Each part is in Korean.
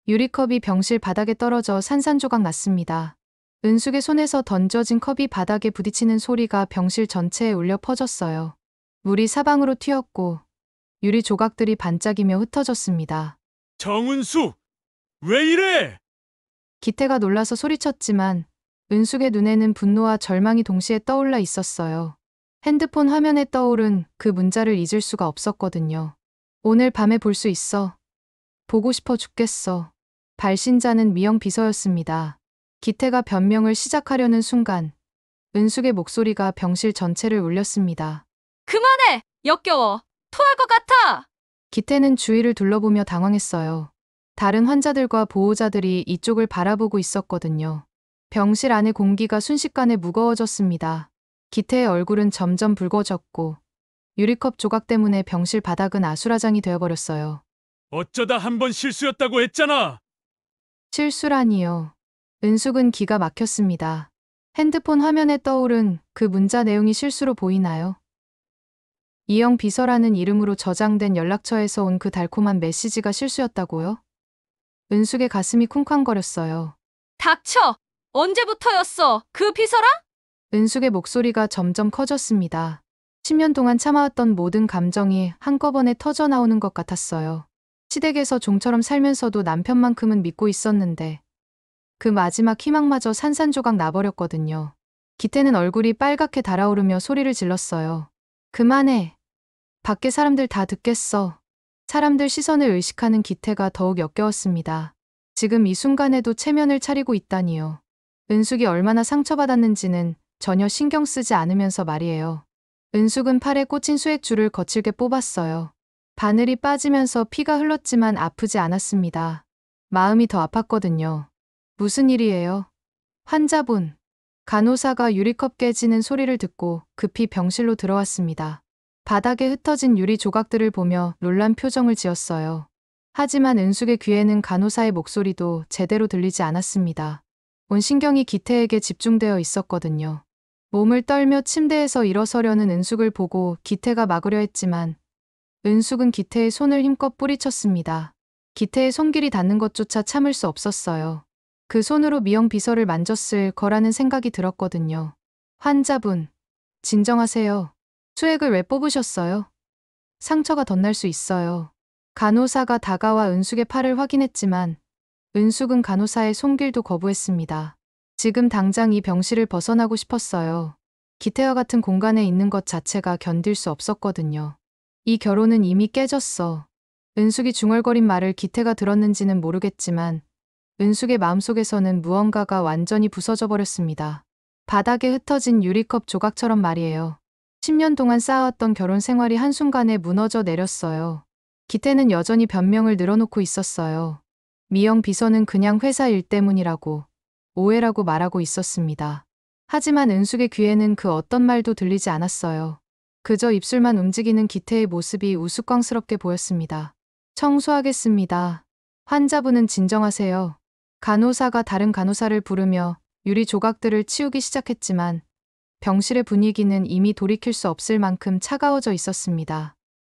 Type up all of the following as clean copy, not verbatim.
유리컵이 병실 바닥에 떨어져 산산조각 났습니다. 은숙의 손에서 던져진 컵이 바닥에 부딪히는 소리가 병실 전체에 울려 퍼졌어요. 물이 사방으로 튀었고 유리 조각들이 반짝이며 흩어졌습니다. 정은수, 왜 이래? 기태가 놀라서 소리쳤지만 은숙의 눈에는 분노와 절망이 동시에 떠올라 있었어요. 핸드폰 화면에 떠오른 그 문자를 잊을 수가 없었거든요. 오늘 밤에 볼 수 있어. 보고 싶어 죽겠어. 발신자는 미영 비서였습니다. 기태가 변명을 시작하려는 순간 은숙의 목소리가 병실 전체를 울렸습니다. 그만해! 역겨워! 토할 것 같아! 기태는 주위를 둘러보며 당황했어요. 다른 환자들과 보호자들이 이쪽을 바라보고 있었거든요. 병실 안의 공기가 순식간에 무거워졌습니다. 기태의 얼굴은 점점 붉어졌고 유리컵 조각 때문에 병실 바닥은 아수라장이 되어버렸어요. 어쩌다 한 번 실수였다고 했잖아. 실수라니요. 은숙은 기가 막혔습니다. 핸드폰 화면에 떠오른 그 문자 내용이 실수로 보이나요? 이영 비서라는 이름으로 저장된 연락처에서 온 그 달콤한 메시지가 실수였다고요? 은숙의 가슴이 쿵쾅거렸어요. 닥쳐! 언제부터였어? 그 비서랑? 은숙의 목소리가 점점 커졌습니다. 10년 동안 참아왔던 모든 감정이 한꺼번에 터져나오는 것 같았어요. 시댁에서 종처럼 살면서도 남편만큼은 믿고 있었는데 그 마지막 희망마저 산산조각 나버렸거든요. 기태는 얼굴이 빨갛게 달아오르며 소리를 질렀어요. 그만해. 밖에 사람들 다 듣겠어. 사람들 시선을 의식하는 기태가 더욱 역겨웠습니다. 지금 이 순간에도 체면을 차리고 있다니요. 은숙이 얼마나 상처받았는지는 전혀 신경 쓰지 않으면서 말이에요. 은숙은 팔에 꽂힌 수액줄을 거칠게 뽑았어요. 바늘이 빠지면서 피가 흘렀지만 아프지 않았습니다. 마음이 더 아팠거든요. 무슨 일이에요? 환자분. 간호사가 유리컵 깨지는 소리를 듣고 급히 병실로 들어왔습니다. 바닥에 흩어진 유리 조각들을 보며 놀란 표정을 지었어요. 하지만 은숙의 귀에는 간호사의 목소리도 제대로 들리지 않았습니다. 온 신경이 기태에게 집중되어 있었거든요. 몸을 떨며 침대에서 일어서려는 은숙을 보고 기태가 막으려 했지만 은숙은 기태의 손을 힘껏 뿌리쳤습니다. 기태의 손길이 닿는 것조차 참을 수 없었어요. 그 손으로 미영 비서를 만졌을 거라는 생각이 들었거든요. 환자분, 진정하세요. 수액을 왜 뽑으셨어요? 상처가 더 날 수 있어요. 간호사가 다가와 은숙의 팔을 확인했지만 은숙은 간호사의 손길도 거부했습니다. 지금 당장 이 병실을 벗어나고 싶었어요. 기태와 같은 공간에 있는 것 자체가 견딜 수 없었거든요. 이 결혼은 이미 깨졌어. 은숙이 중얼거린 말을 기태가 들었는지는 모르겠지만 은숙의 마음속에서는 무언가가 완전히 부서져 버렸습니다. 바닥에 흩어진 유리컵 조각처럼 말이에요. 10년 동안 쌓아왔던 결혼 생활이 한순간에 무너져 내렸어요. 기태는 여전히 변명을 늘어놓고 있었어요. 미영 비서는 그냥 회사 일 때문이라고, 오해라고 말하고 있었습니다. 하지만 은숙의 귀에는 그 어떤 말도 들리지 않았어요. 그저 입술만 움직이는 기태의 모습이 우스꽝스럽게 보였습니다. 청소하겠습니다. 환자분은 진정하세요. 간호사가 다른 간호사를 부르며 유리 조각들을 치우기 시작했지만 병실의 분위기는 이미 돌이킬 수 없을 만큼 차가워져 있었습니다.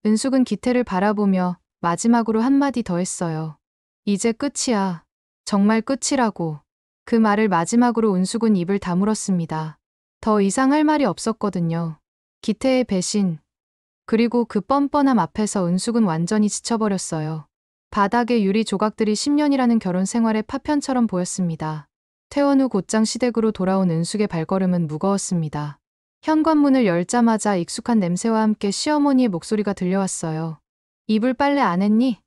은숙은 기태를 바라보며 마지막으로 한마디 더 했어요. 이제 끝이야. 정말 끝이라고. 그 말을 마지막으로 은숙은 입을 다물었습니다. 더 이상 할 말이 없었거든요. 기태의 배신, 그리고 그 뻔뻔함 앞에서 은숙은 완전히 지쳐버렸어요. 바닥에 유리 조각들이 10년이라는 결혼 생활의 파편처럼 보였습니다. 퇴원 후 곧장 시댁으로 돌아온 은숙의 발걸음은 무거웠습니다. 현관문을 열자마자 익숙한 냄새와 함께 시어머니의 목소리가 들려왔어요. 이불 빨래 안 했니?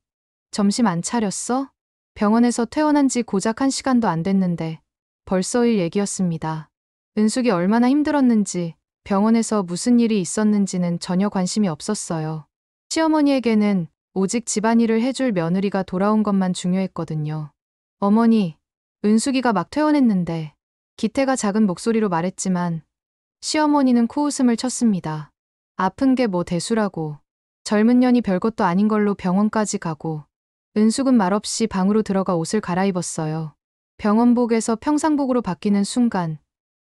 점심 안 차렸어? 병원에서 퇴원한 지 고작 1시간도 안 됐는데 벌써 일 얘기였습니다. 은숙이 얼마나 힘들었는지, 병원에서 무슨 일이 있었는지는 전혀 관심이 없었어요. 시어머니에게는 오직 집안일을 해줄 며느리가 돌아온 것만 중요했거든요. 어머니, 은숙이가 막 퇴원했는데. 기태가 작은 목소리로 말했지만 시어머니는 코웃음을 쳤습니다. 아픈 게 뭐 대수라고. 젊은 년이 별것도 아닌 걸로 병원까지 가고. 은숙은 말없이 방으로 들어가 옷을 갈아입었어요. 병원복에서 평상복으로 바뀌는 순간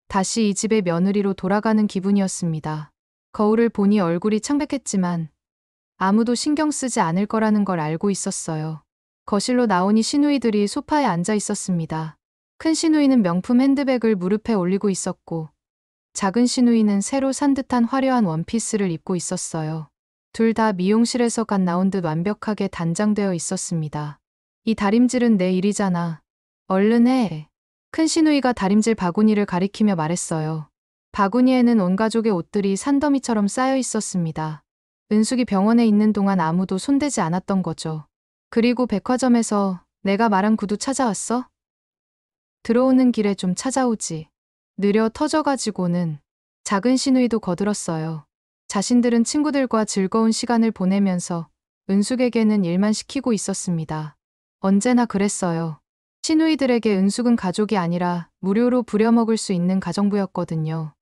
다시 이 집의 며느리로 돌아가는 기분이었습니다. 거울을 보니 얼굴이 창백했지만 아무도 신경 쓰지 않을 거라는 걸 알고 있었어요. 거실로 나오니 시누이들이 소파에 앉아 있었습니다. 큰 시누이는 명품 핸드백을 무릎에 올리고 있었고 작은 시누이는 새로 산 듯한 화려한 원피스를 입고 있었어요. 둘 다 미용실에서 갓 나온 듯 완벽하게 단장되어 있었습니다. 이 다림질은 내 일이잖아. 얼른 해. 큰 시누이가 다림질 바구니를 가리키며 말했어요. 바구니에는 온 가족의 옷들이 산더미처럼 쌓여 있었습니다. 은숙이 병원에 있는 동안 아무도 손대지 않았던 거죠. 그리고 백화점에서 내가 말한 구두 찾아왔어? 들어오는 길에 좀 찾아오지. 느려 터져가지고는. 작은 시누이도 거들었어요. 자신들은 친구들과 즐거운 시간을 보내면서 은숙에게는 일만 시키고 있었습니다. 언제나 그랬어요. 시누이들에게 은숙은 가족이 아니라 무료로 부려먹을 수 있는 가정부였거든요.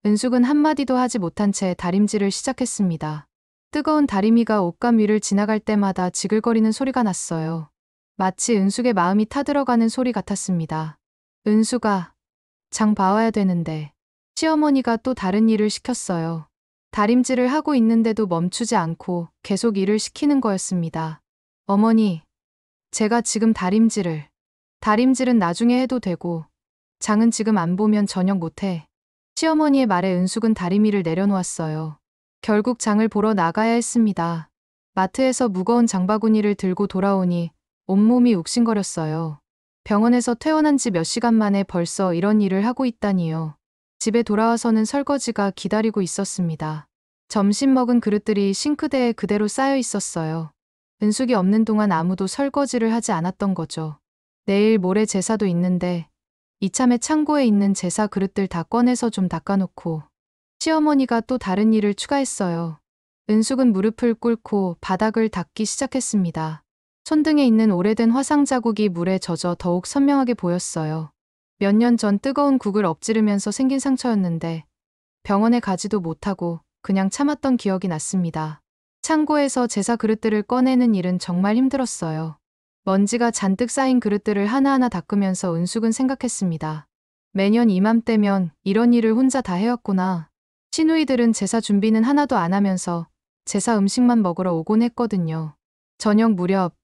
은숙은 한마디도 하지 못한 채 다림질을 시작했습니다. 뜨거운 다리미가 옷감 위를 지나갈 때마다 지글거리는 소리가 났어요. 마치 은숙의 마음이 타들어가는 소리 같았습니다. 은숙아, 장 봐와야 되는데. 시어머니가 또 다른 일을 시켰어요. 다림질을 하고 있는데도 멈추지 않고 계속 일을 시키는 거였습니다. 어머니, 제가 지금 다림질은 나중에 해도 되고 장은 지금 안 보면 저녁 못해. 시어머니의 말에 은숙은 다리미를 내려놓았어요. 결국 장을 보러 나가야 했습니다. 마트에서 무거운 장바구니를 들고 돌아오니 온몸이 욱신거렸어요. 병원에서 퇴원한 지 몇 시간 만에 벌써 이런 일을 하고 있다니요. 집에 돌아와서는 설거지가 기다리고 있었습니다. 점심 먹은 그릇들이 싱크대에 그대로 쌓여 있었어요. 은숙이 없는 동안 아무도 설거지를 하지 않았던 거죠. 내일 모레 제사도 있는데 이참에 창고에 있는 제사 그릇들 다 꺼내서 좀 닦아놓고. 시어머니가 또 다른 일을 추가했어요. 은숙은 무릎을 꿇고 바닥을 닦기 시작했습니다. 손등에 있는 오래된 화상 자국이 물에 젖어 더욱 선명하게 보였어요. 몇 년 전 뜨거운 국을 엎지르면서 생긴 상처였는데 병원에 가지도 못하고 그냥 참았던 기억이 났습니다. 창고에서 제사 그릇들을 꺼내는 일은 정말 힘들었어요. 먼지가 잔뜩 쌓인 그릇들을 하나하나 닦으면서 은숙은 생각했습니다. 매년 이맘때면 이런 일을 혼자 다 해왔구나. 시누이들은 제사 준비는 하나도 안 하면서 제사 음식만 먹으러 오곤 했거든요. 저녁 무렵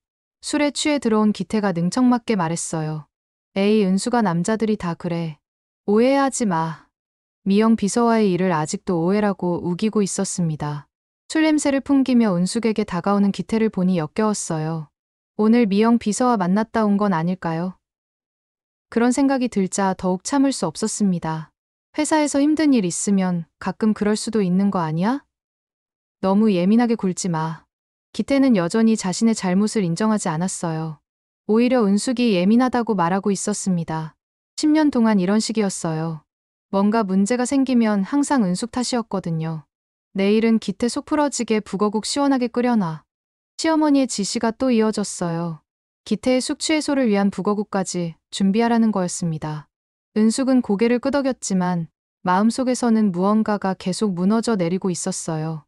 술에 취해 들어온 기태가 능청맞게 말했어요. 에이, 은수가 남자들이 다 그래. 오해하지 마. 미영 비서와의 일을 아직도 오해라고 우기고 있었습니다. 술 냄새를 풍기며 은숙에게 다가오는 기태를 보니 역겨웠어요. 오늘 미영 비서와 만났다 온 건 아닐까요? 그런 생각이 들자 더욱 참을 수 없었습니다. 회사에서 힘든 일 있으면 가끔 그럴 수도 있는 거 아니야? 너무 예민하게 굴지 마. 기태는 여전히 자신의 잘못을 인정하지 않았어요. 오히려 은숙이 예민하다고 말하고 있었습니다. 10년 동안 이런 식이었어요. 뭔가 문제가 생기면 항상 은숙 탓이었거든요. 내일은 기태 속 풀어지게 북어국 시원하게 끓여놔. 시어머니의 지시가 또 이어졌어요. 기태의 숙취 해소를 위한 북어국까지 준비하라는 거였습니다. 은숙은 고개를 끄덕였지만 마음속에서는 무언가가 계속 무너져 내리고 있었어요.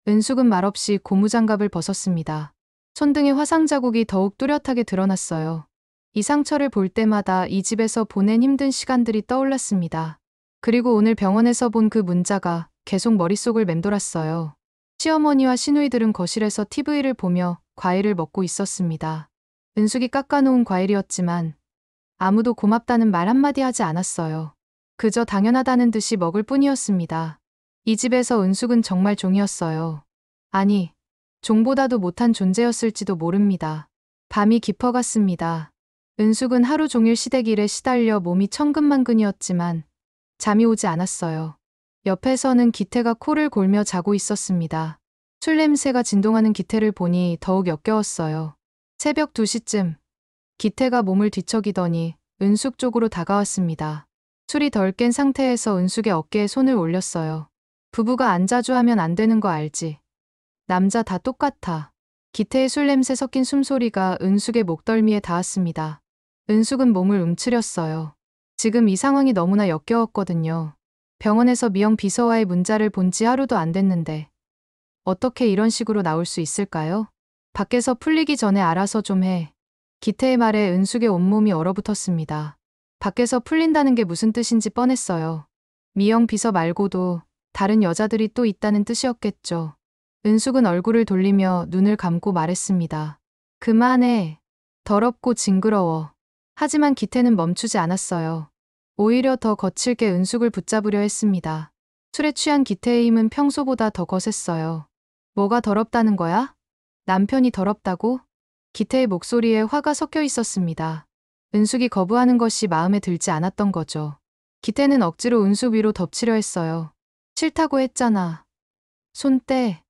은숙은 말없이 고무장갑을 벗었습니다. 손등에 화상 자국이 더욱 뚜렷하게 드러났어요. 이 상처를 볼 때마다 이 집에서 보낸 힘든 시간들이 떠올랐습니다. 그리고 오늘 병원에서 본 그 문자가 계속 머릿속을 맴돌았어요. 시어머니와 시누이들은 거실에서 TV를 보며 과일을 먹고 있었습니다. 은숙이 깎아놓은 과일이었지만 아무도 고맙다는 말 한마디 하지 않았어요. 그저 당연하다는 듯이 먹을 뿐이었습니다. 이 집에서 은숙은 정말 종이었어요. 아니, 종보다도 못한 존재였을지도 모릅니다. 밤이 깊어갔습니다. 은숙은 하루 종일 시댁일에 시달려 몸이 천근만근이었지만 잠이 오지 않았어요. 옆에서는 기태가 코를 골며 자고 있었습니다. 술 냄새가 진동하는 기태를 보니 더욱 역겨웠어요. 새벽 2시쯤 기태가 몸을 뒤척이더니 은숙 쪽으로 다가왔습니다. 술이 덜 깬 상태에서 은숙의 어깨에 손을 올렸어요. 부부가 안자주하면 안 되는 거 알지? 남자 다 똑같아. 기태의 술 냄새 섞인 숨소리가 은숙의 목덜미에 닿았습니다. 은숙은 몸을 움츠렸어요. 지금 이 상황이 너무나 역겨웠거든요. 병원에서 미영 비서와의 문자를 본 지 하루도 안 됐는데 어떻게 이런 식으로 나올 수 있을까요? 밖에서 풀리기 전에 알아서 좀 해. 기태의 말에 은숙의 온몸이 얼어붙었습니다. 밖에서 풀린다는 게 무슨 뜻인지 뻔했어요. 미영 비서 말고도 다른 여자들이 또 있다는 뜻이었겠죠. 은숙은 얼굴을 돌리며 눈을 감고 말했습니다. 그만해. 더럽고 징그러워. 하지만 기태는 멈추지 않았어요. 오히려 더 거칠게 은숙을 붙잡으려 했습니다. 술에 취한 기태의 힘은 평소보다 더 거셌어요. 뭐가 더럽다는 거야? 남편이 더럽다고? 기태의 목소리에 화가 섞여 있었습니다. 은숙이 거부하는 것이 마음에 들지 않았던 거죠. 기태는 억지로 은숙 위로 덮치려 했어요. 싫다고 했잖아. 손 떼.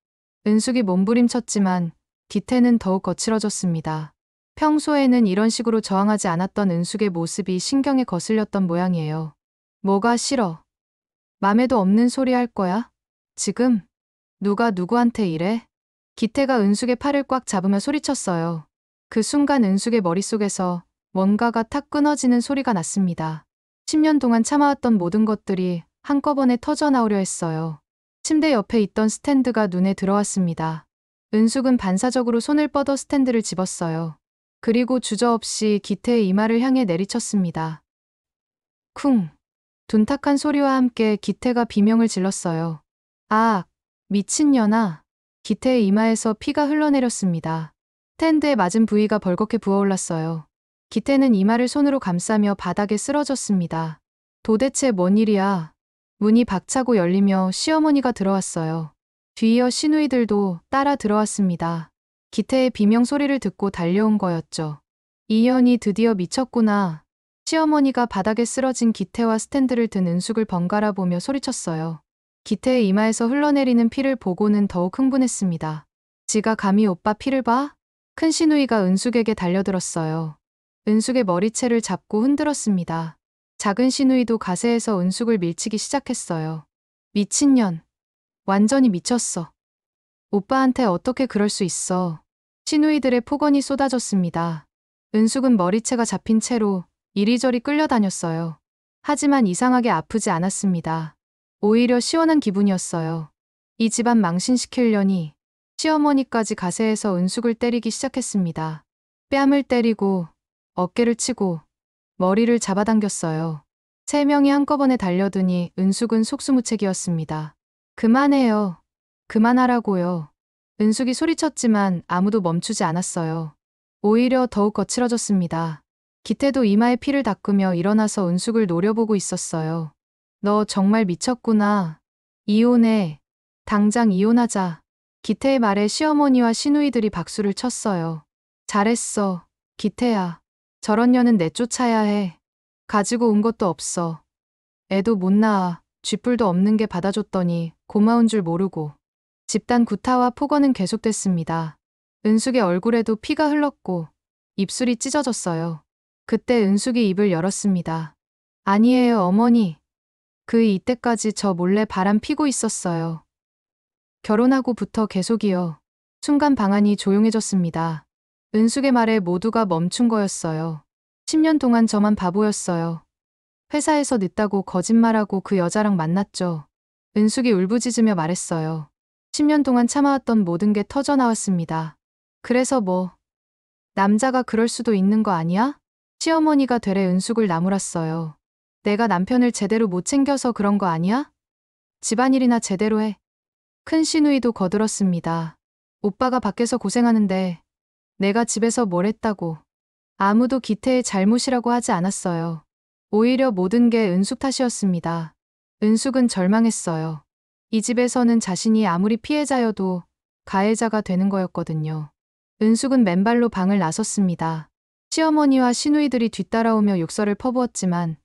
은숙이 몸부림쳤지만 기태는 더욱 거칠어졌습니다. 평소에는 이런 식으로 저항하지 않았던 은숙의 모습이 신경에 거슬렸던 모양이에요. 뭐가 싫어? 맘에도 없는 소리 할 거야? 지금? 누가 누구한테 이래? 기태가 은숙의 팔을 꽉 잡으며 소리쳤어요. 그 순간 은숙의 머릿속에서 뭔가가 탁 끊어지는 소리가 났습니다. 10년 동안 참아왔던 모든 것들이 한꺼번에 터져나오려 했어요. 침대 옆에 있던 스탠드가 눈에 들어왔습니다. 은숙은 반사적으로 손을 뻗어 스탠드를 집었어요. 그리고 주저없이 기태의 이마를 향해 내리쳤습니다. 쿵! 둔탁한 소리와 함께 기태가 비명을 질렀어요. 아, 미친년아. 기태의 이마에서 피가 흘러내렸습니다. 스탠드에 맞은 부위가 벌겋게 부어올랐어요. 기태는 이마를 손으로 감싸며 바닥에 쓰러졌습니다. 도대체 뭔 일이야? 문이 박차고 열리며 시어머니가 들어왔어요. 뒤이어 시누이들도 따라 들어왔습니다. 기태의 비명 소리를 듣고 달려온 거였죠. 이현이 드디어 미쳤구나. 시어머니가 바닥에 쓰러진 기태와 스탠드를 든 은숙을 번갈아 보며 소리쳤어요. 기태의 이마에서 흘러내리는 피를 보고는 더욱 흥분했습니다. 지가 감히 오빠 피를 봐? 큰 시누이가 은숙에게 달려들었어요. 은숙의 머리채를 잡고 흔들었습니다. 작은 시누이도 가세에서 은숙을 밀치기 시작했어요. 미친년. 완전히 미쳤어. 오빠한테 어떻게 그럴 수 있어. 시누이들의 폭언이 쏟아졌습니다. 은숙은 머리채가 잡힌 채로 이리저리 끌려다녔어요. 하지만 이상하게 아프지 않았습니다. 오히려 시원한 기분이었어요. 이 집안 망신시키려니 시어머니까지 가세에서 은숙을 때리기 시작했습니다. 뺨을 때리고 어깨를 치고 머리를 잡아당겼어요. 3명이 한꺼번에 달려드니 은숙은 속수무책이었습니다. 그만해요. 그만하라고요. 은숙이 소리쳤지만 아무도 멈추지 않았어요. 오히려 더욱 거칠어졌습니다. 기태도 이마에 피를 닦으며 일어나서 은숙을 노려보고 있었어요. 너 정말 미쳤구나. 이혼해. 당장 이혼하자. 기태의 말에 시어머니와 시누이들이 박수를 쳤어요. 잘했어. 기태야. 저런 년은 내쫓아야 해. 가지고 온 것도 없어. 애도 못 낳아. 쥐뿔도 없는 게 받아줬더니 고마운 줄 모르고. 집단 구타와 폭언은 계속됐습니다. 은숙의 얼굴에도 피가 흘렀고 입술이 찢어졌어요. 그때 은숙이 입을 열었습니다. 아니에요, 어머니. 그 이때까지 저 몰래 바람 피고 있었어요. 결혼하고부터 계속이요. 순간 방안이 조용해졌습니다. 은숙의 말에 모두가 멈춘 거였어요. 10년 동안 저만 바보였어요. 회사에서 늦다고 거짓말하고 그 여자랑 만났죠. 은숙이 울부짖으며 말했어요. 10년 동안 참아왔던 모든 게 터져나왔습니다. 그래서 뭐, 남자가 그럴 수도 있는 거 아니야? 시어머니가 되레 은숙을 나무랐어요. 내가 남편을 제대로 못 챙겨서 그런 거 아니야? 집안일이나 제대로 해. 큰 시누이도 거들었습니다. 오빠가 밖에서 고생하는데 내가 집에서 뭘 했다고. 아무도 기태의 잘못이라고 하지 않았어요. 오히려 모든 게 은숙 탓이었습니다. 은숙은 절망했어요. 이 집에서는 자신이 아무리 피해자여도 가해자가 되는 거였거든요. 은숙은 맨발로 방을 나섰습니다. 시어머니와 시누이들이 뒤따라오며 욕설을 퍼부었지만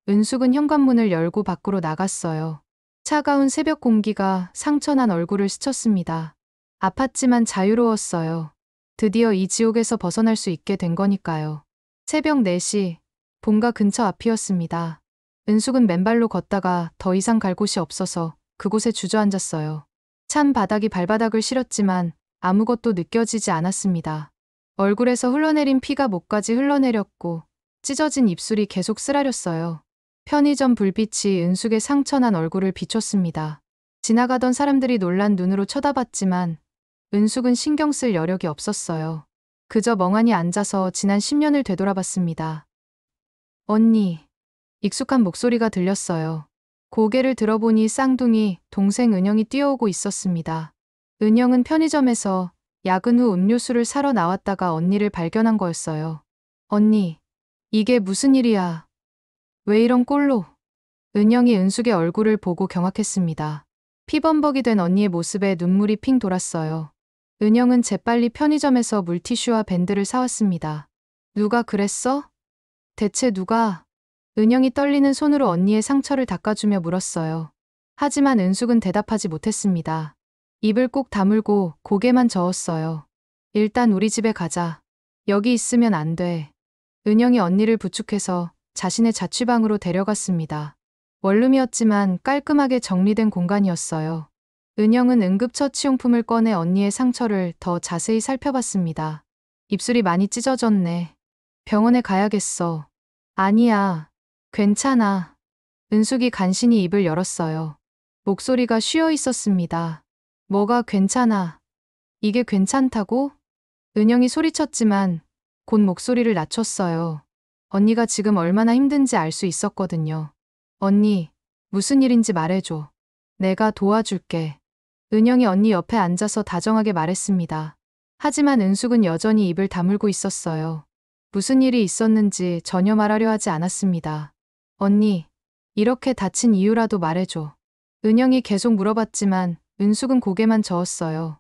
은숙은 현관문을 열고 밖으로 나갔어요. 차가운 새벽 공기가 상처난 얼굴을 스쳤습니다. 아팠지만 자유로웠어요. 드디어 이 지옥에서 벗어날 수 있게 된 거니까요. 새벽 4시, 본가 근처 앞이었습니다. 은숙은 맨발로 걷다가 더 이상 갈 곳이 없어서 그곳에 주저앉았어요. 찬 바닥이 발바닥을 시렸지만 아무것도 느껴지지 않았습니다. 얼굴에서 흘러내린 피가 목까지 흘러내렸고 찢어진 입술이 계속 쓰라렸어요. 편의점 불빛이 은숙의 상처난 얼굴을 비췄습니다. 지나가던 사람들이 놀란 눈으로 쳐다봤지만 은숙은 신경 쓸 여력이 없었어요. 그저 멍하니 앉아서 지난 10년을 되돌아봤습니다. 언니. 익숙한 목소리가 들렸어요. 고개를 들어보니 쌍둥이 동생 은영이 뛰어오고 있었습니다. 은영은 편의점에서 야근 후 음료수를 사러 나왔다가 언니를 발견한 거였어요. 언니, 이게 무슨 일이야? 왜 이런 꼴로? 은영이 은숙의 얼굴을 보고 경악했습니다. 피범벅이 된 언니의 모습에 눈물이 핑 돌았어요. 은영은 재빨리 편의점에서 물티슈와 밴드를 사왔습니다. 누가 그랬어? 대체 누가? 은영이 떨리는 손으로 언니의 상처를 닦아주며 물었어요. 하지만 은숙은 대답하지 못했습니다. 입을 꼭 다물고 고개만 저었어요. 일단 우리 집에 가자. 여기 있으면 안 돼. 은영이 언니를 부축해서 자신의 자취방으로 데려갔습니다. 원룸이었지만 깔끔하게 정리된 공간이었어요. 은영은 응급처치용품을 꺼내 언니의 상처를 더 자세히 살펴봤습니다. 입술이 많이 찢어졌네. 병원에 가야겠어. 아니야. 괜찮아. 은숙이 간신히 입을 열었어요. 목소리가 쉬어 있었습니다. 뭐가 괜찮아? 이게 괜찮다고? 은영이 소리쳤지만 곧 목소리를 낮췄어요. 언니가 지금 얼마나 힘든지 알 수 있었거든요. 언니, 무슨 일인지 말해줘. 내가 도와줄게. 은영이 언니 옆에 앉아서 다정하게 말했습니다. 하지만 은숙은 여전히 입을 다물고 있었어요. 무슨 일이 있었는지 전혀 말하려 하지 않았습니다. 언니, 이렇게 다친 이유라도 말해줘. 은영이 계속 물어봤지만 은숙은 고개만 저었어요.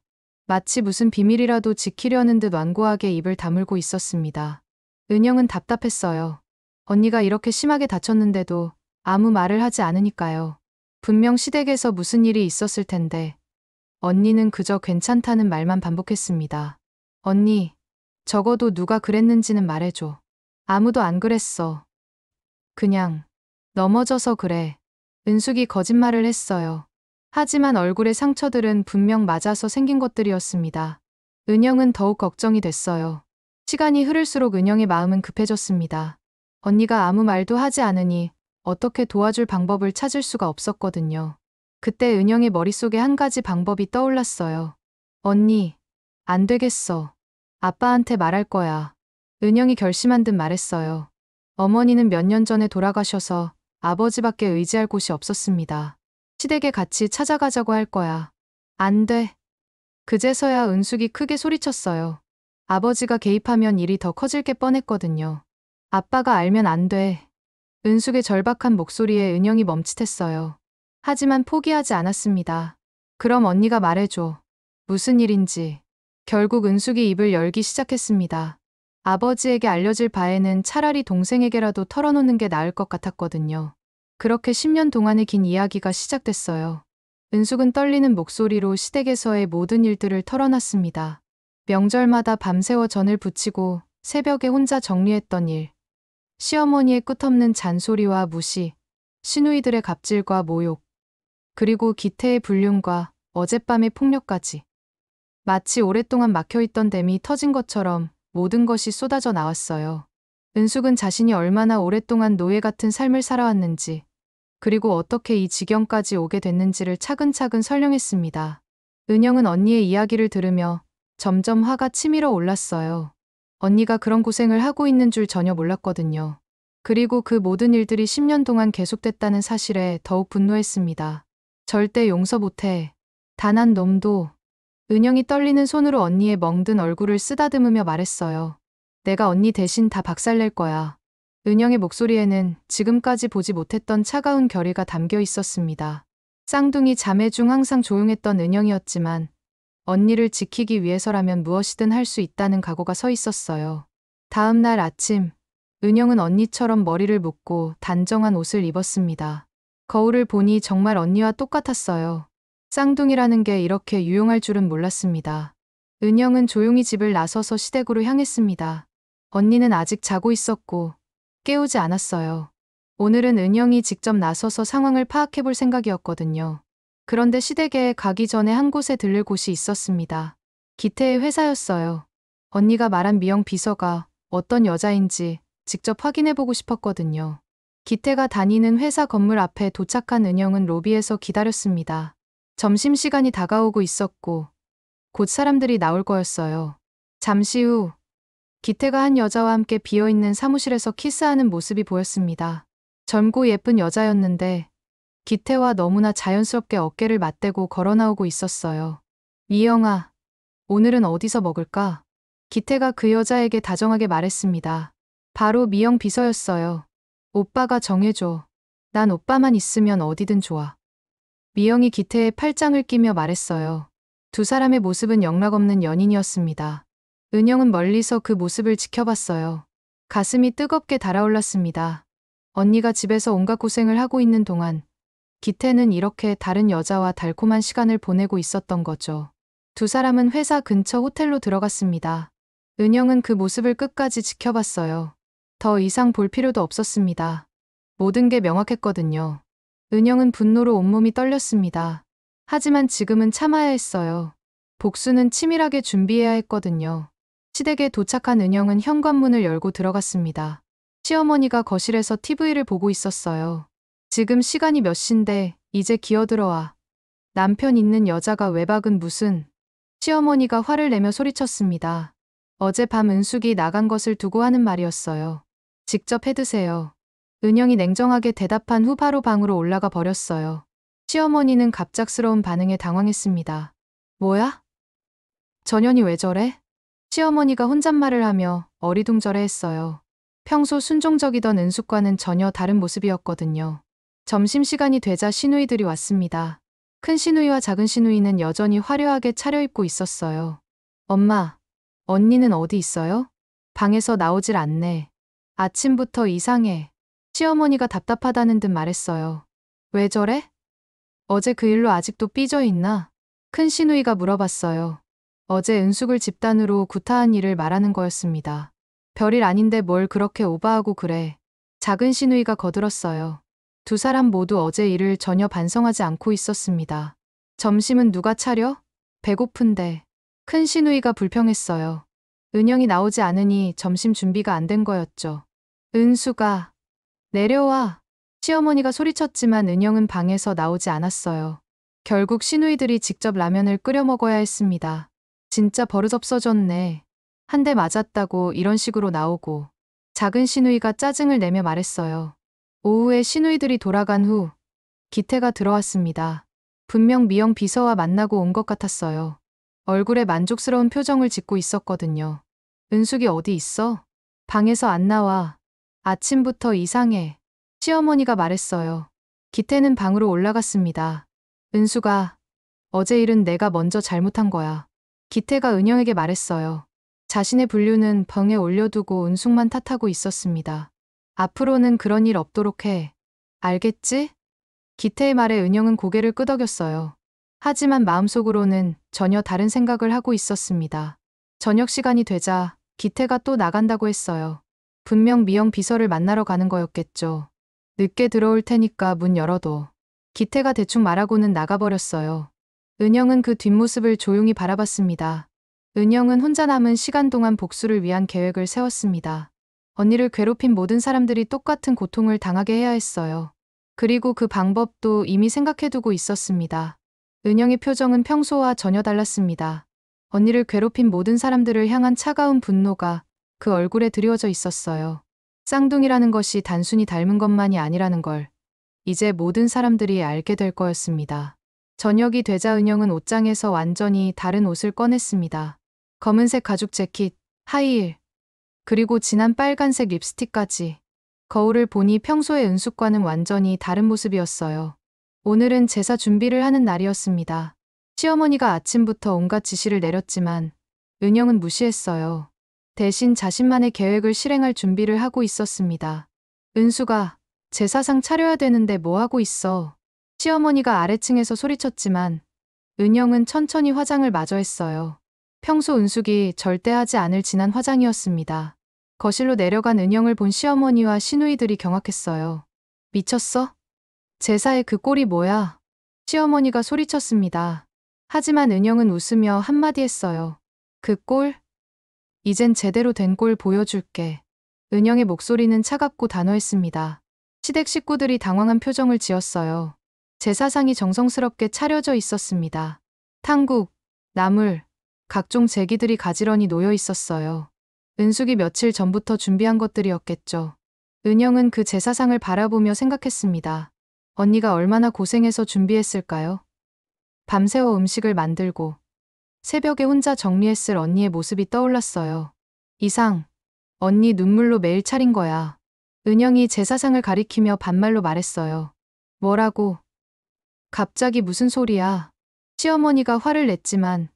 마치 무슨 비밀이라도 지키려는 듯 완고하게 입을 다물고 있었습니다. 은영은 답답했어요. 언니가 이렇게 심하게 다쳤는데도 아무 말을 하지 않으니까요. 분명 시댁에서 무슨 일이 있었을 텐데 언니는 그저 괜찮다는 말만 반복했습니다. 언니, 적어도 누가 그랬는지는 말해줘. 아무도 안 그랬어. 그냥 넘어져서 그래. 은숙이 거짓말을 했어요. 하지만 얼굴의 상처들은 분명 맞아서 생긴 것들이었습니다. 은영은 더욱 걱정이 됐어요. 시간이 흐를수록 은영의 마음은 급해졌습니다. 언니가 아무 말도 하지 않으니 어떻게 도와줄 방법을 찾을 수가 없었거든요. 그때 은영의 머릿속에 한 가지 방법이 떠올랐어요. 언니, 안 되겠어. 아빠한테 말할 거야. 은영이 결심한 듯 말했어요. 어머니는 몇 년 전에 돌아가셔서 아버지밖에 의지할 곳이 없었습니다. 시댁에 같이 찾아가자고 할 거야. 안 돼. 그제서야 은숙이 크게 소리쳤어요. 아버지가 개입하면 일이 더 커질 게 뻔했거든요. 아빠가 알면 안 돼. 은숙의 절박한 목소리에 은영이 멈칫했어요. 하지만 포기하지 않았습니다. 그럼 언니가 말해줘. 무슨 일인지. 결국 은숙이 입을 열기 시작했습니다. 아버지에게 알려질 바에는 차라리 동생에게라도 털어놓는 게 나을 것 같았거든요. 그렇게 10년 동안의 긴 이야기가 시작됐어요. 은숙은 떨리는 목소리로 시댁에서의 모든 일들을 털어놨습니다. 명절마다 밤새워 전을 부치고 새벽에 혼자 정리했던 일, 시어머니의 끝없는 잔소리와 무시, 시누이들의 갑질과 모욕, 그리고 기태의 불륜과 어젯밤의 폭력까지. 마치 오랫동안 막혀있던 댐이 터진 것처럼 모든 것이 쏟아져 나왔어요. 은숙은 자신이 얼마나 오랫동안 노예 같은 삶을 살아왔는지, 그리고 어떻게 이 지경까지 오게 됐는지를 차근차근 설명했습니다. 은영은 언니의 이야기를 들으며 점점 화가 치밀어 올랐어요. 언니가 그런 고생을 하고 있는 줄 전혀 몰랐거든요. 그리고 그 모든 일들이 10년 동안 계속됐다는 사실에 더욱 분노했습니다. 절대 용서 못해. 단 한 놈도. 은영이 떨리는 손으로 언니의 멍든 얼굴을 쓰다듬으며 말했어요. 내가 언니 대신 다 박살낼 거야. 은영의 목소리에는 지금까지 보지 못했던 차가운 결의가 담겨 있었습니다. 쌍둥이 자매 중 항상 조용했던 은영이었지만 언니를 지키기 위해서라면 무엇이든 할 수 있다는 각오가 서 있었어요. 다음 날 아침, 은영은 언니처럼 머리를 묶고 단정한 옷을 입었습니다. 거울을 보니 정말 언니와 똑같았어요. 쌍둥이라는 게 이렇게 유용할 줄은 몰랐습니다. 은영은 조용히 집을 나서서 시댁으로 향했습니다. 언니는 아직 자고 있었고 깨우지 않았어요. 오늘은 은영이 직접 나서서 상황을 파악해 볼 생각이었거든요. 그런데 시댁에 가기 전에 한 곳에 들를 곳이 있었습니다. 기태의 회사였어요. 언니가 말한 미영 비서가 어떤 여자인지 직접 확인해 보고 싶었거든요. 기태가 다니는 회사 건물 앞에 도착한 은영은 로비에서 기다렸습니다. 점심시간이 다가오고 있었고 곧 사람들이 나올 거였어요. 잠시 후 기태가 한 여자와 함께 비어있는 사무실에서 키스하는 모습이 보였습니다. 젊고 예쁜 여자였는데 기태와 너무나 자연스럽게 어깨를 맞대고 걸어 나오고 있었어요. 미영아, 오늘은 어디서 먹을까? 기태가 그 여자에게 다정하게 말했습니다. 바로 미영 비서였어요. 오빠가 정해줘. 난 오빠만 있으면 어디든 좋아. 미영이 기태의 팔짱을 끼며 말했어요. 두 사람의 모습은 영락없는 연인이었습니다. 은영은 멀리서 그 모습을 지켜봤어요. 가슴이 뜨겁게 달아올랐습니다. 언니가 집에서 온갖 고생을 하고 있는 동안 기태는 이렇게 다른 여자와 달콤한 시간을 보내고 있었던 거죠. 두 사람은 회사 근처 호텔로 들어갔습니다. 은영은 그 모습을 끝까지 지켜봤어요. 더 이상 볼 필요도 없었습니다. 모든 게 명확했거든요. 은영은 분노로 온몸이 떨렸습니다. 하지만 지금은 참아야 했어요. 복수는 치밀하게 준비해야 했거든요. 시댁에 도착한 은영은 현관문을 열고 들어갔습니다. 시어머니가 거실에서 TV를 보고 있었어요. 지금 시간이 몇 시인데 이제 기어들어와. 남편 있는 여자가 외박은 무슨. 시어머니가 화를 내며 소리쳤습니다. 어젯밤 은숙이 나간 것을 두고 하는 말이었어요. 직접 해드세요. 은영이 냉정하게 대답한 후 바로 방으로 올라가 버렸어요. 시어머니는 갑작스러운 반응에 당황했습니다. 뭐야? 전현이 왜 저래? 시어머니가 혼잣말을 하며 어리둥절해 했어요. 평소 순종적이던 은숙과는 전혀 다른 모습이었거든요. 점심시간이 되자 시누이들이 왔습니다. 큰 시누이와 작은 시누이는 여전히 화려하게 차려입고 있었어요. 엄마, 언니는 어디 있어요? 방에서 나오질 않네. 아침부터 이상해. 시어머니가 답답하다는 듯 말했어요. 왜 저래? 어제 그 일로 아직도 삐져 있나? 큰 시누이가 물어봤어요. 어제 은숙을 집단으로 구타한 일을 말하는 거였습니다. 별일 아닌데 뭘 그렇게 오버하고 그래. 작은 시누이가 거들었어요. 두 사람 모두 어제 일을 전혀 반성하지 않고 있었습니다. 점심은 누가 차려? 배고픈데. 큰 시누이가 불평했어요. 은영이 나오지 않으니 점심 준비가 안 된 거였죠. 은수가 내려와. 시어머니가 소리쳤지만 은영은 방에서 나오지 않았어요. 결국 시누이들이 직접 라면을 끓여 먹어야 했습니다. 진짜 버릇없어졌네. 한 대 맞았다고 이런 식으로 나오고. 작은 시누이가 짜증을 내며 말했어요. 오후에 시누이들이 돌아간 후 기태가 들어왔습니다. 분명 미영 비서와 만나고 온 것 같았어요. 얼굴에 만족스러운 표정을 짓고 있었거든요. 은숙이 어디 있어? 방에서 안 나와. 아침부터 이상해. 시어머니가 말했어요. 기태는 방으로 올라갔습니다. 은숙아, 어제 일은 내가 먼저 잘못한 거야. 기태가 은영에게 말했어요. 자신의 분류는 벙에 올려두고 은숙만 탓하고 있었습니다. 앞으로는 그런 일 없도록 해. 알겠지? 기태의 말에 은영은 고개를 끄덕였어요. 하지만 마음속으로는 전혀 다른 생각을 하고 있었습니다. 저녁 시간이 되자 기태가 또 나간다고 했어요. 분명 미영 비서를 만나러 가는 거였겠죠. 늦게 들어올 테니까 문 열어둬. 기태가 대충 말하고는 나가버렸어요. 은영은 그 뒷모습을 조용히 바라봤습니다. 은영은 혼자 남은 시간 동안 복수를 위한 계획을 세웠습니다. 언니를 괴롭힌 모든 사람들이 똑같은 고통을 당하게 해야 했어요. 그리고 그 방법도 이미 생각해두고 있었습니다. 은영의 표정은 평소와 전혀 달랐습니다. 언니를 괴롭힌 모든 사람들을 향한 차가운 분노가 그 얼굴에 드리워져 있었어요. 쌍둥이라는 것이 단순히 닮은 것만이 아니라는 걸 이제 모든 사람들이 알게 될 거였습니다. 저녁이 되자 은영은 옷장에서 완전히 다른 옷을 꺼냈습니다. 검은색 가죽 재킷, 하이힐, 그리고 진한 빨간색 립스틱까지. 거울을 보니 평소의 은숙과는 완전히 다른 모습이었어요. 오늘은 제사 준비를 하는 날이었습니다. 시어머니가 아침부터 온갖 지시를 내렸지만 은영은 무시했어요. 대신 자신만의 계획을 실행할 준비를 하고 있었습니다. 은수가 제사상 차려야 되는데 뭐 하고 있어? 시어머니가 아래층에서 소리쳤지만 은영은 천천히 화장을 마저 했어요. 평소 은숙이 절대 하지 않을 진한 화장이었습니다. 거실로 내려간 은영을 본 시어머니와 시누이들이 경악했어요. 미쳤어? 제사에 그 꼴이 뭐야? 시어머니가 소리쳤습니다. 하지만 은영은 웃으며 한마디 했어요. 그 꼴? 이젠 제대로 된 꼴 보여줄게. 은영의 목소리는 차갑고 단호했습니다. 시댁 식구들이 당황한 표정을 지었어요. 제사상이 정성스럽게 차려져 있었습니다. 탕국, 나물, 각종 제기들이 가지런히 놓여 있었어요. 은숙이 며칠 전부터 준비한 것들이었겠죠. 은영은 그 제사상을 바라보며 생각했습니다. 언니가 얼마나 고생해서 준비했을까요? 밤새워 음식을 만들고 새벽에 혼자 정리했을 언니의 모습이 떠올랐어요. 이상, 언니 눈물로 매일 차린 거야. 은영이 제 사상을 가리키며 반말로 말했어요. 뭐라고? 갑자기 무슨 소리야? 시어머니가 화를 냈지만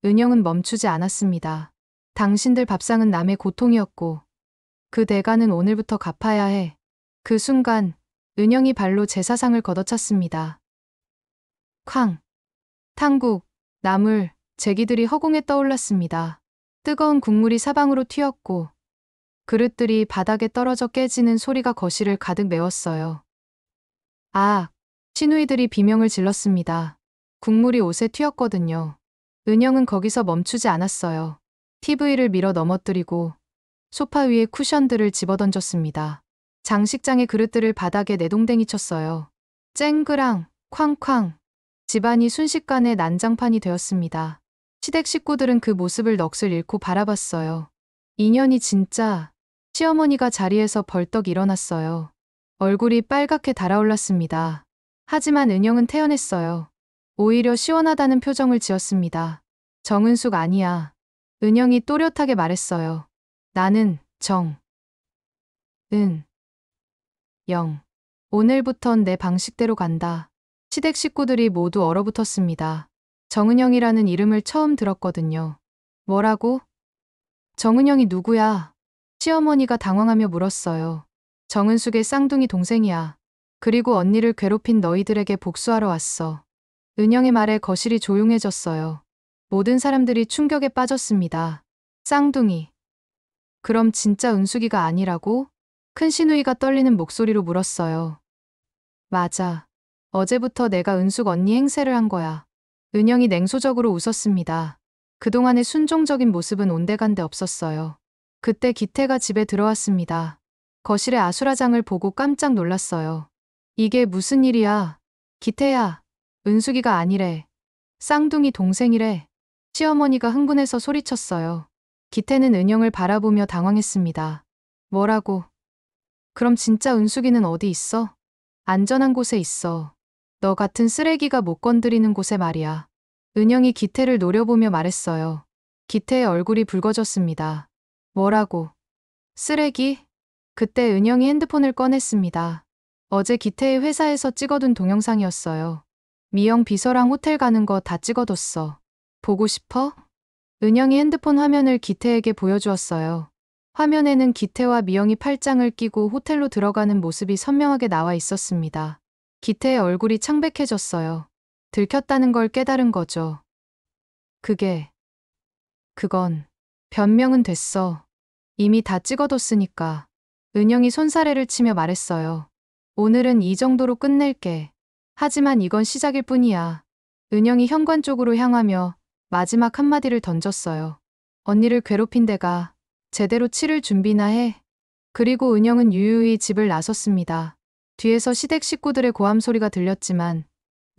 은영은 멈추지 않았습니다. 당신들 밥상은 남의 고통이었고 그 대가는 오늘부터 갚아야 해. 그 순간 은영이 발로 제 사상을 걷어찼습니다. 쾅! 탕국, 나물, 제기들이 허공에 떠올랐습니다. 뜨거운 국물이 사방으로 튀었고 그릇들이 바닥에 떨어져 깨지는 소리가 거실을 가득 메웠어요. 아! 시누이들이 비명을 질렀습니다. 국물이 옷에 튀었거든요. 은영은 거기서 멈추지 않았어요. TV를 밀어 넘어뜨리고 소파 위에 쿠션들을 집어던졌습니다. 장식장의 그릇들을 바닥에 내동댕이 쳤어요. 쨍그랑, 쾅쾅. 집안이 순식간에 난장판이 되었습니다. 시댁 식구들은 그 모습을 넋을 잃고 바라봤어요. 인연이 진짜. 시어머니가 자리에서 벌떡 일어났어요. 얼굴이 빨갛게 달아올랐습니다. 하지만 은영은 태연했어요. 오히려 시원하다는 표정을 지었습니다. 정은숙 아니야. 은영이 또렷하게 말했어요. 나는 영. 오늘부턴 내 방식대로 간다. 시댁 식구들이 모두 얼어붙었습니다. 정은영이라는 이름을 처음 들었거든요. 뭐라고? 정은영이 누구야? 시어머니가 당황하며 물었어요. 정은숙의 쌍둥이 동생이야. 그리고 언니를 괴롭힌 너희들에게 복수하러 왔어. 은영의 말에 거실이 조용해졌어요. 모든 사람들이 충격에 빠졌습니다. 쌍둥이. 그럼 진짜 은숙이가 아니라고? 큰 시누이가 떨리는 목소리로 물었어요. 맞아. 어제부터 내가 은숙 언니 행세를 한 거야. 은영이 냉소적으로 웃었습니다. 그동안의 순종적인 모습은 온데간데 없었어요. 그때 기태가 집에 들어왔습니다. 거실의 아수라장을 보고 깜짝 놀랐어요. 이게 무슨 일이야? 기태야, 은숙이가 아니래. 쌍둥이 동생이래. 시어머니가 흥분해서 소리쳤어요. 기태는 은영을 바라보며 당황했습니다. 뭐라고? 그럼 진짜 은숙이는 어디 있어? 안전한 곳에 있어. 너 같은 쓰레기가 못 건드리는 곳에 말이야. 은영이 기태를 노려보며 말했어요. 기태의 얼굴이 붉어졌습니다. 뭐라고? 쓰레기? 그때 은영이 핸드폰을 꺼냈습니다. 어제 기태의 회사에서 찍어둔 동영상이었어요. 미영 비서랑 호텔 가는 거 다 찍어뒀어. 보고 싶어? 은영이 핸드폰 화면을 기태에게 보여주었어요. 화면에는 기태와 미영이 팔짱을 끼고 호텔로 들어가는 모습이 선명하게 나와 있었습니다. 기태의 얼굴이 창백해졌어요. 들켰다는 걸 깨달은 거죠. 그건 변명은 됐어. 이미 다 찍어뒀으니까. 은영이 손사래를 치며 말했어요. 오늘은 이 정도로 끝낼게. 하지만 이건 시작일 뿐이야. 은영이 현관 쪽으로 향하며 마지막 한마디를 던졌어요. 언니를 괴롭힌 데가 제대로 치를 준비나 해. 그리고 은영은 유유히 집을 나섰습니다. 뒤에서 시댁 식구들의 고함 소리가 들렸지만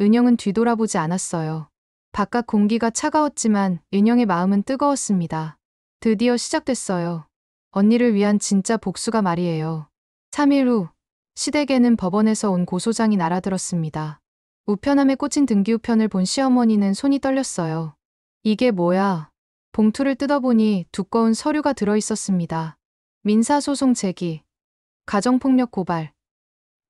은영은 뒤돌아보지 않았어요. 바깥 공기가 차가웠지만 은영의 마음은 뜨거웠습니다. 드디어 시작됐어요. 언니를 위한 진짜 복수가 말이에요. 3일 후 시댁에는 법원에서 온 고소장이 날아들었습니다. 우편함에 꽂힌 등기우편을 본 시어머니는 손이 떨렸어요. 이게 뭐야? 봉투를 뜯어보니 두꺼운 서류가 들어있었습니다. 민사소송 제기, 가정폭력 고발,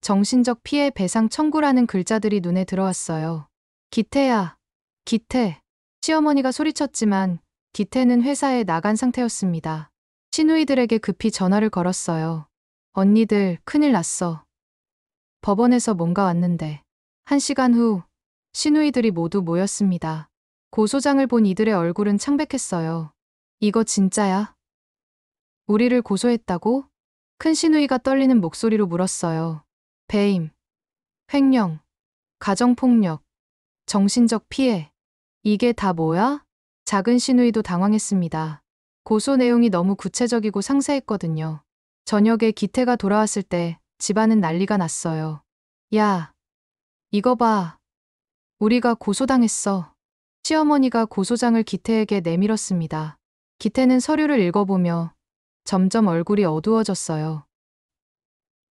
정신적 피해 배상 청구라는 글자들이 눈에 들어왔어요. 기태야, 기태. 시어머니가 소리쳤지만 기태는 회사에 나간 상태였습니다. 시누이들에게 급히 전화를 걸었어요. 언니들 큰일 났어. 법원에서 뭔가 왔는데. 1시간 후 시누이들이 모두 모였습니다. 고소장을 본 이들의 얼굴은 창백했어요. 이거 진짜야? 우리를 고소했다고? 큰 시누이가 떨리는 목소리로 물었어요. 배임, 횡령, 가정폭력, 정신적 피해. 이게 다 뭐야? 작은 시누이도 당황했습니다. 고소 내용이 너무 구체적이고 상세했거든요. 저녁에 기태가 돌아왔을 때 집안은 난리가 났어요. 야, 이거 봐. 우리가 고소당했어. 시어머니가 고소장을 기태에게 내밀었습니다. 기태는 서류를 읽어보며 점점 얼굴이 어두워졌어요.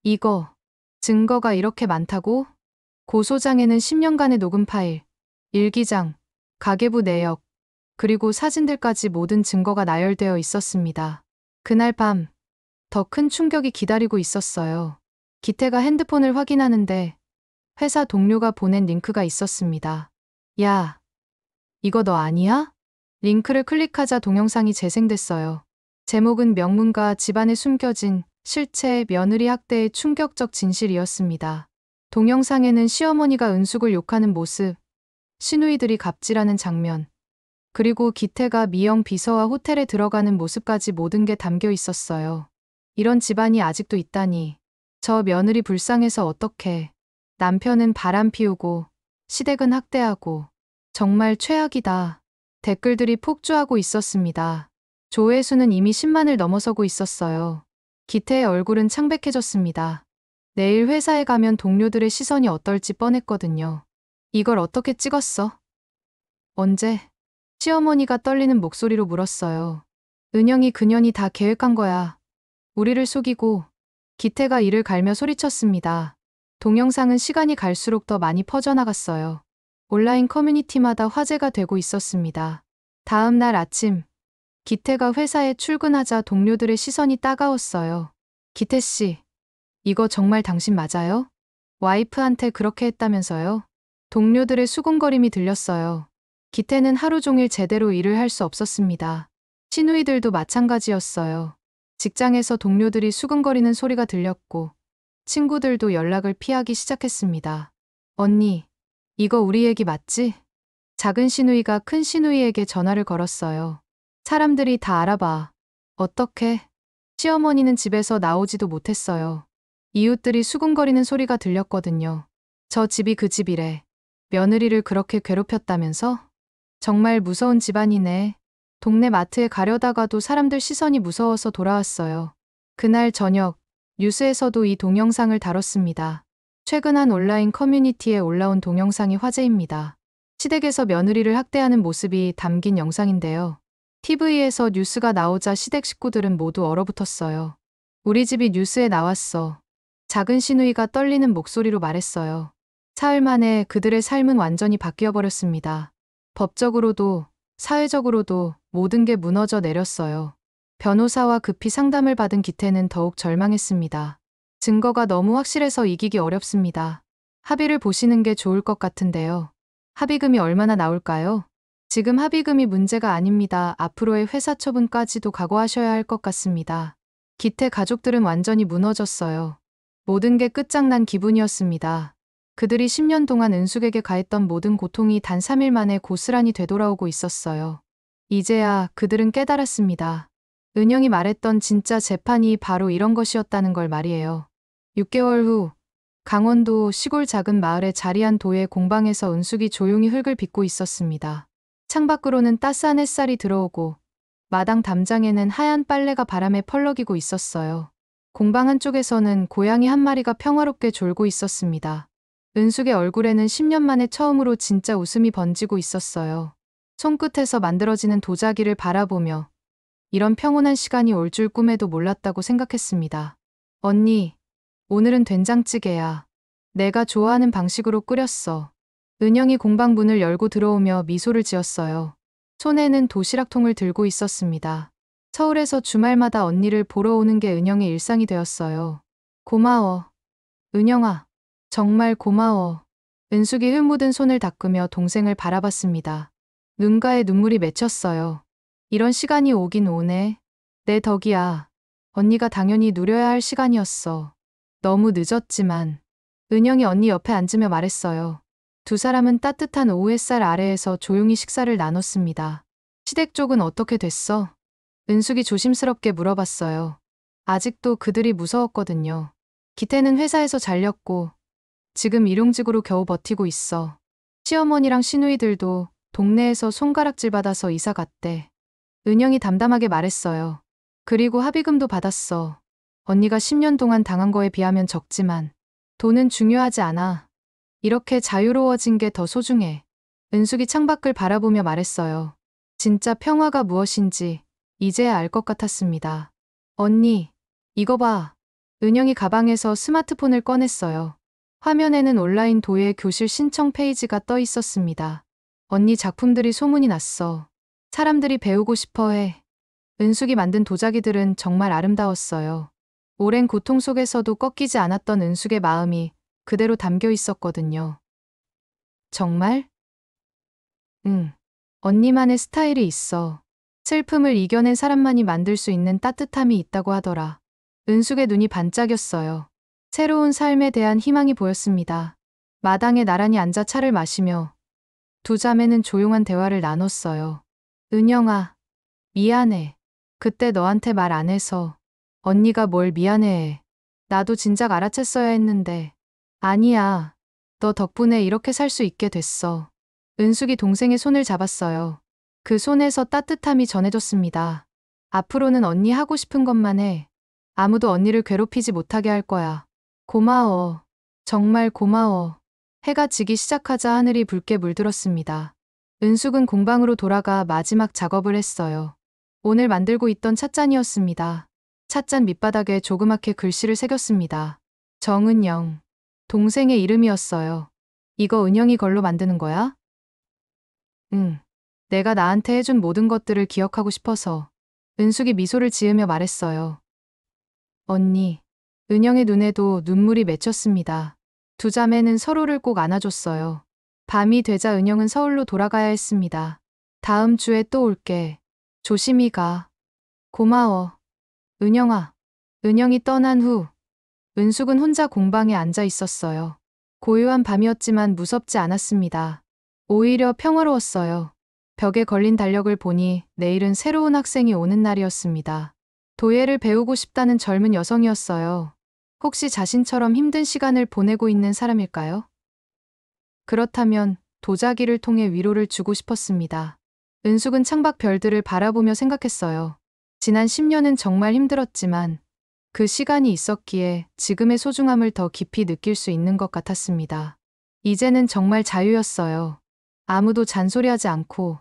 이거, 증거가 이렇게 많다고? 고소장에는 10년간의 녹음 파일, 일기장, 가계부 내역, 그리고 사진들까지 모든 증거가 나열되어 있었습니다. 그날 밤 더 큰 충격이 기다리고 있었어요. 기태가 핸드폰을 확인하는데 회사 동료가 보낸 링크가 있었습니다. 야, 이거 너 아니야? 링크를 클릭하자 동영상이 재생됐어요. 제목은 명문가 집안에 숨겨진 실체 며느리 학대의 충격적 진실이었습니다. 동영상에는 시어머니가 은숙을 욕하는 모습, 시누이들이 갑질하는 장면, 그리고 기태가 미영 비서와 호텔에 들어가는 모습까지 모든 게 담겨 있었어요. 이런 집안이 아직도 있다니. 저 며느리 불쌍해서 어떡해. 남편은 바람 피우고 시댁은 학대하고 정말 최악이다. 댓글들이 폭주하고 있었습니다. 조회수는 이미 10만을 넘어서고 있었어요. 기태의 얼굴은 창백해졌습니다. 내일 회사에 가면 동료들의 시선이 어떨지 뻔했거든요. 이걸 어떻게 찍었어? 언제? 시어머니가 떨리는 목소리로 물었어요. 은영이 그년이 다 계획한 거야. 우리를 속이고. 기태가 이를 갈며 소리쳤습니다. 동영상은 시간이 갈수록 더 많이 퍼져나갔어요. 온라인 커뮤니티마다 화제가 되고 있었습니다. 다음 날 아침, 기태가 회사에 출근하자 동료들의 시선이 따가웠어요. 기태 씨, 이거 정말 당신 맞아요? 와이프한테 그렇게 했다면서요? 동료들의 수군거림이 들렸어요. 기태는 하루 종일 제대로 일을 할 수 없었습니다. 시누이들도 마찬가지였어요. 직장에서 동료들이 수근거리는 소리가 들렸고 친구들도 연락을 피하기 시작했습니다. 언니, 이거 우리 얘기 맞지? 작은 시누이가 큰 시누이에게 전화를 걸었어요. 사람들이 다 알아봐. 어떻게? 시어머니는 집에서 나오지도 못했어요. 이웃들이 수군거리는 소리가 들렸거든요. 저 집이 그 집이래. 며느리를 그렇게 괴롭혔다면서? 정말 무서운 집안이네. 동네 마트에 가려다가도 사람들 시선이 무서워서 돌아왔어요. 그날 저녁, 뉴스에서도 이 동영상을 다뤘습니다. 최근 한 온라인 커뮤니티에 올라온 동영상이 화제입니다. 시댁에서 며느리를 학대하는 모습이 담긴 영상인데요. TV에서 뉴스가 나오자 시댁 식구들은 모두 얼어붙었어요. 우리 집이 뉴스에 나왔어. 작은 시누이가 떨리는 목소리로 말했어요. 사흘 만에 그들의 삶은 완전히 바뀌어버렸습니다. 법적으로도 사회적으로도 모든 게 무너져 내렸어요. 변호사와 급히 상담을 받은 기태는 더욱 절망했습니다. 증거가 너무 확실해서 이기기 어렵습니다. 합의를 보시는 게 좋을 것 같은데요. 합의금이 얼마나 나올까요? 지금 합의금이 문제가 아닙니다. 앞으로의 회사 처분까지도 각오하셔야 할 것 같습니다. 기태 가족들은 완전히 무너졌어요. 모든 게 끝장난 기분이었습니다. 그들이 10년 동안 은숙에게 가했던 모든 고통이 단 3일 만에 고스란히 되돌아오고 있었어요. 이제야 그들은 깨달았습니다. 은영이 말했던 진짜 재판이 바로 이런 것이었다는 걸 말이에요. 6개월 후 강원도 시골 작은 마을의 자리한 도예 공방에서 은숙이 조용히 흙을 빚고 있었습니다. 창밖으로는 따스한 햇살이 들어오고 마당 담장에는 하얀 빨래가 바람에 펄럭이고 있었어요. 공방 한쪽에서는 고양이 한 마리가 평화롭게 졸고 있었습니다. 은숙의 얼굴에는 10년 만에 처음으로 진짜 웃음이 번지고 있었어요. 손끝에서 만들어지는 도자기를 바라보며 이런 평온한 시간이 올 줄 꿈에도 몰랐다고 생각했습니다. 언니, 오늘은 된장찌개야. 내가 좋아하는 방식으로 끓였어. 은영이 공방 문을 열고 들어오며 미소를 지었어요. 손에는 도시락통을 들고 있었습니다. 서울에서 주말마다 언니를 보러 오는 게 은영의 일상이 되었어요. 고마워. 은영아, 정말 고마워. 은숙이 흙 묻은 손을 닦으며 동생을 바라봤습니다. 눈가에 눈물이 맺혔어요. 이런 시간이 오긴 오네. 내 덕이야. 언니가 당연히 누려야 할 시간이었어. 너무 늦었지만. 은영이 언니 옆에 앉으며 말했어요. 두 사람은 따뜻한 오후 햇살 아래에서 조용히 식사를 나눴습니다. 시댁 쪽은 어떻게 됐어? 은숙이 조심스럽게 물어봤어요. 아직도 그들이 무서웠거든요. 기태는 회사에서 잘렸고 지금 일용직으로 겨우 버티고 있어. 시어머니랑 시누이들도 동네에서 손가락질 받아서 이사 갔대. 은영이 담담하게 말했어요. 그리고 합의금도 받았어. 언니가 10년 동안 당한 거에 비하면 적지만 돈은 중요하지 않아. 이렇게 자유로워진 게 더 소중해. 은숙이 창밖을 바라보며 말했어요. 진짜 평화가 무엇인지 이제야 알 것 같았습니다. 언니, 이거 봐. 은영이 가방에서 스마트폰을 꺼냈어요. 화면에는 온라인 도예 교실 신청 페이지가 떠 있었습니다. 언니 작품들이 소문이 났어. 사람들이 배우고 싶어 해. 은숙이 만든 도자기들은 정말 아름다웠어요. 오랜 고통 속에서도 꺾이지 않았던 은숙의 마음이 그대로 담겨 있었거든요. 정말? 응. 언니만의 스타일이 있어. 슬픔을 이겨낸 사람만이 만들 수 있는 따뜻함이 있다고 하더라. 은숙의 눈이 반짝였어요. 새로운 삶에 대한 희망이 보였습니다. 마당에 나란히 앉아 차를 마시며 두 자매는 조용한 대화를 나눴어요. 은영아, 미안해. 그때 너한테 말 안 해서. 언니가 뭘 미안해해. 나도 진작 알아챘어야 했는데. 아니야. 너 덕분에 이렇게 살 수 있게 됐어. 은숙이 동생의 손을 잡았어요. 그 손에서 따뜻함이 전해졌습니다. 앞으로는 언니 하고 싶은 것만 해. 아무도 언니를 괴롭히지 못하게 할 거야. 고마워. 정말 고마워. 해가 지기 시작하자 하늘이 붉게 물들었습니다. 은숙은 공방으로 돌아가 마지막 작업을 했어요. 오늘 만들고 있던 찻잔이었습니다. 찻잔 밑바닥에 조그맣게 글씨를 새겼습니다. 정은영. 동생의 이름이었어요. 이거 은영이 걸로 만드는 거야? 응. 내가 나한테 해준 모든 것들을 기억하고 싶어서. 은숙이 미소를 지으며 말했어요. 언니. 은영의 눈에도 눈물이 맺혔습니다. 두 자매는 서로를 꼭 안아줬어요. 밤이 되자 은영은 서울로 돌아가야 했습니다. 다음 주에 또 올게. 조심히 가. 고마워. 은영아. 은영이 떠난 후 은숙은 혼자 공방에 앉아 있었어요. 고요한 밤이었지만 무섭지 않았습니다. 오히려 평화로웠어요. 벽에 걸린 달력을 보니 내일은 새로운 학생이 오는 날이었습니다. 도예를 배우고 싶다는 젊은 여성이었어요. 혹시 자신처럼 힘든 시간을 보내고 있는 사람일까요? 그렇다면 도자기를 통해 위로를 주고 싶었습니다. 은숙은 창밖 별들을 바라보며 생각했어요. 지난 10년은 정말 힘들었지만 그 시간이 있었기에 지금의 소중함을 더 깊이 느낄 수 있는 것 같았습니다. 이제는 정말 자유였어요. 아무도 잔소리하지 않고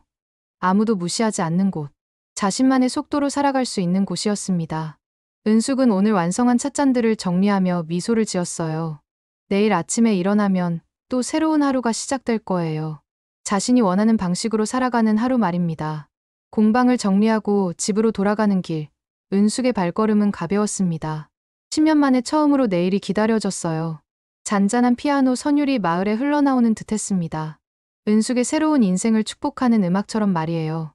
아무도 무시하지 않는 곳. 자신만의 속도로 살아갈 수 있는 곳이었습니다. 은숙은 오늘 완성한 찻잔들을 정리하며 미소를 지었어요. 내일 아침에 일어나면 또 새로운 하루가 시작될 거예요. 자신이 원하는 방식으로 살아가는 하루 말입니다. 공방을 정리하고 집으로 돌아가는 길. 은숙의 발걸음은 가벼웠습니다. 10년 만에 처음으로 내일이 기다려졌어요. 잔잔한 피아노 선율이 마을에 흘러나오는 듯했습니다. 은숙의 새로운 인생을 축복하는 음악처럼 말이에요.